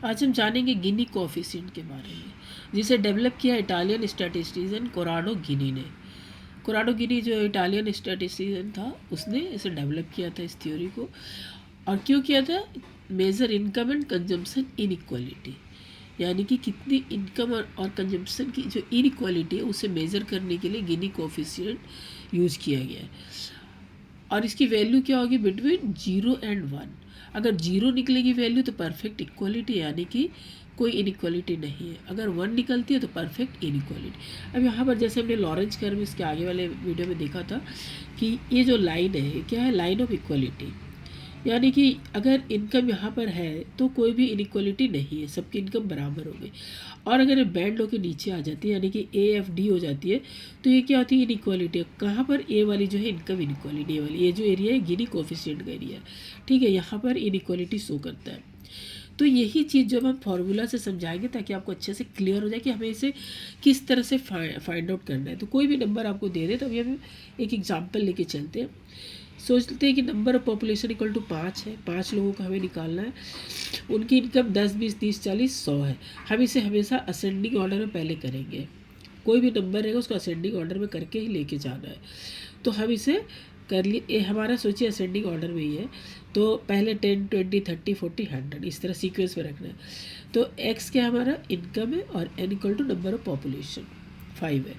आज हम जानेंगे गिनी कोएफिशिएंट के बारे में, जिसे डेवलप किया इटालियन स्टैटिस्टिशियन कोराडो गिनी ने। कोराडो गिनी जो इटालियन स्टैटिस्टिशियन था, उसने इसे डेवलप किया था इस थ्योरी को। और क्यों किया था? Major income and consumption inequality, यानी कि कितनी इनकम और कंजम्पशन की जो इनइक्वालिटी है उसे मेज़र करने के लिए गिनी कोएफिशिएंट यूज किया गया है। और इसकी वैल्यू क्या होगी? Between 0 and 1। अगर 0 निकलेगी वैल्यू तो परफेक्ट इक्वलिटी, यानी कि कोई इनइक्वालिटी नहीं है। अगर 1 निकलती है तो परफेक्ट इनइक्वालिटी। अब यहाँ पर जैसे हमने लॉरेंज कर्व इसके आगे वाले वीडियो में देखा था कि ये जो लाइन है क्या है? लाइन ऑफ इक्वलिटी, यानी कि अगर इनकम यहाँ पर है तो कोई भी इनइक्वालिटी नहीं है, सबकी इनकम बराबर हो गई। और अगर ये बैंड होकर नीचे आ जाती है, यानी कि AFD हो जाती है, तो ये क्या होती है? इनइक्वालिटी। कहाँ पर? ए वाली जो है इनकम इनइक्वालिटी वाली, ये जो एरिया है गिनी कोएफिशिएंट का एरिया है, ठीक है, यहाँ पर इनइक्वालिटी शो करता है। तो यही चीज़ जो हम फार्मूला से समझाएंगे ताकि आपको अच्छे से क्लियर हो जाए कि हमें इसे किस तरह से फाइंड आउट करना है। तो कोई भी नंबर आपको दे दे तो अभी हम एक एग्जाम्पल लेके चलते हैं। सोचते हैं कि number of population equal to 5 है, 5 लोगों का हमें निकालना है, उनकी इनकम 10, 20, 30, 40, 100 है। हम इसे हमेशा असेंडिंग ऑर्डर में पहले करेंगे। कोई भी नंबर रहेगा उसको असेंडिंग ऑर्डर में करके ही लेके जाना है। तो हम इसे कर लिए, ये हमारा सोचिए असेंडिंग ऑर्डर में ही है, तो पहले 10, 20, 30, 40, 100 इस तरह सीक्वेंस में रखना है। तो x क्या हमारा? इनकम है, और n equal to number of population 5 है।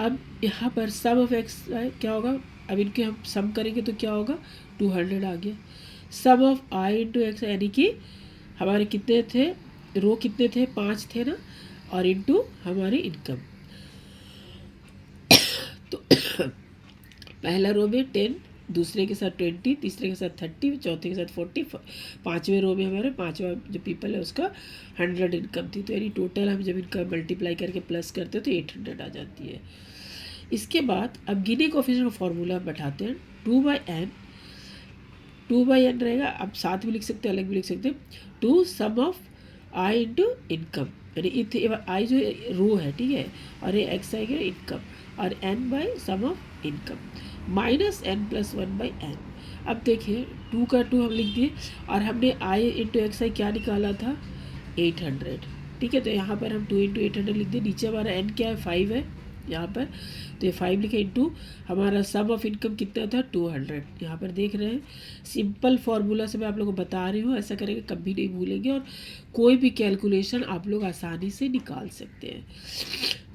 अब यहाँ पर सम ऑफ x क्या होगा? अब इनके हम सम करेंगे तो क्या होगा? 200 आ गया। सम ऑफ i इंटू एक्स, यानी कि हमारे कितने थे? रो कितने थे? 5 थे ना, और इंटू हमारी इनकम। तो पहला रो में 10, दूसरे के साथ 20, तीसरे के साथ 30, चौथे के साथ 40, पाँचवें रो में हमारे पाँचवा जो पीपल है उसका 100 इनकम थी। तो यानी टोटल हम जब इनका मल्टीप्लाई करके प्लस करते हैं तो 800 आ जाती है। इसके बाद अब गिनी कोएफिशिएंट का फॉर्मूला हम बैठाते हैं। 2/n, 2/n रहेगा। अब साथ भी लिख सकते हैं, अलग भी लिख सकते हैं। 2 सम ऑफ i इंटू इनकम, यानी आई जो रो है, ठीक है, और ये एक्स आएगा इनकम, और n by sum of income minus n plus 1/n। अब देखिए 2 का 2 हम लिख दिए, और हमने i इंटू एक्स आई क्या निकाला था? 800, ठीक है। तो यहाँ पर हम 2 इंटू 800 लिख दिए। नीचे हमारा n क्या है? 5 है यहाँ पर, तो ये 5 लिखे इंटू हमारा सम ऑफ इनकम कितना था? 200। यहाँ पर देख रहे हैं, सिंपल फार्मूला से मैं आप लोगों को बता रही हूँ, ऐसा करेंगे कभी नहीं भूलेंगे, और कोई भी कैलकुलेशन आप लोग आसानी से निकाल सकते हैं।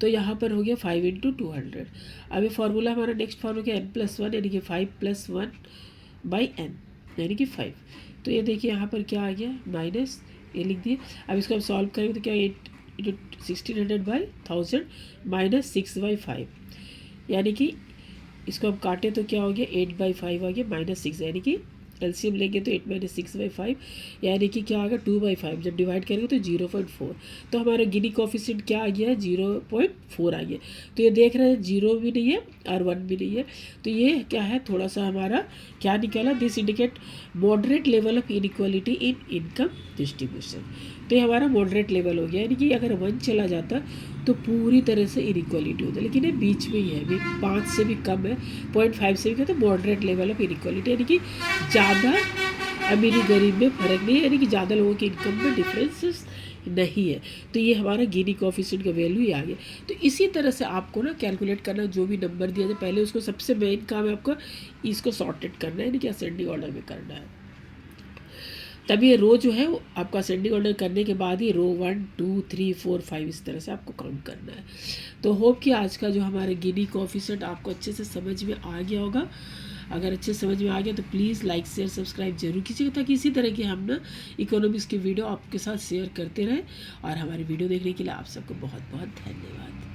तो यहाँ पर हो गया 5 इंटू 200। अब ये फार्मूला हमारा नेक्स्ट फार्मूला क्या? n+1, यानी कि 5 + 1/n, यानी कि 5। तो ये देखिए यहाँ पर क्या आ गया? माइनस, ये लिख दिए। अब इसको हम सॉल्व करेंगे तो क्या 8 1600/1000 माइनस 6/5, यानी कि इसको हम काटे तो क्या हो गया? 8/5 आ गया, माइनस 6, यानी कि एलसीएम लेंगे तो 8 - 6/5, यानी कि क्या आ गया? 2/5। जब डिवाइड करेंगे तो 0.4। तो हमारा गिनी कोएफिशिएंट क्या आ गया है? 0.4 आ गया। तो ये देख रहे हैं 0 भी नहीं है और 1 भी नहीं है। तो ये क्या है? थोड़ा सा हमारा क्या निकाला? This indicate moderate level of inequality in income distribution. तो ये हमारा मॉडरेट लेवल हो गया, यानी कि अगर 1 चला जाता तो पूरी तरह से इनइक्वालिटी होता, लेकिन ये बीच में ही है, अभी 5 से भी कम है, 0.5 से भी कम, तो मॉडरेट लेवल ऑफ इनइक्वालिटी, यानी कि ज़्यादा अमीरी गरीब में फ़र्क नहीं है, यानी कि ज़्यादा लोगों की इनकम में डिफरेंसेस नहीं है। तो ये हमारा गिनी कोएफिशिएंट का वैल्यू ही आ गया। तो इसी तरह से आपको ना कैलकुलेट करना, जो भी नंबर दिया जाए पहले उसको, सबसे मेन काम है आपका इसको सॉर्टेड करना है, यानी कि असेंडिंग ऑर्डर में करना है। तभी ये रो जो है वो आपका असेंडिंग ऑर्डर करने के बाद ही रो 1, 2, 3, 4, 5 इस तरह से आपको काउंट करना है। तो होप कि आज का जो हमारे गिनी कोएफिशिएंट आपको अच्छे से समझ में आ गया होगा। अगर अच्छे समझ में आ गया तो प्लीज़ लाइक, शेयर, सब्सक्राइब जरूर कीजिएगा, ताकि इसी तरह के हम ना इकोनॉमिक्स की वीडियो आपके साथ शेयर करते रहें। और हमारी वीडियो देखने के लिए आप सबको बहुत बहुत धन्यवाद।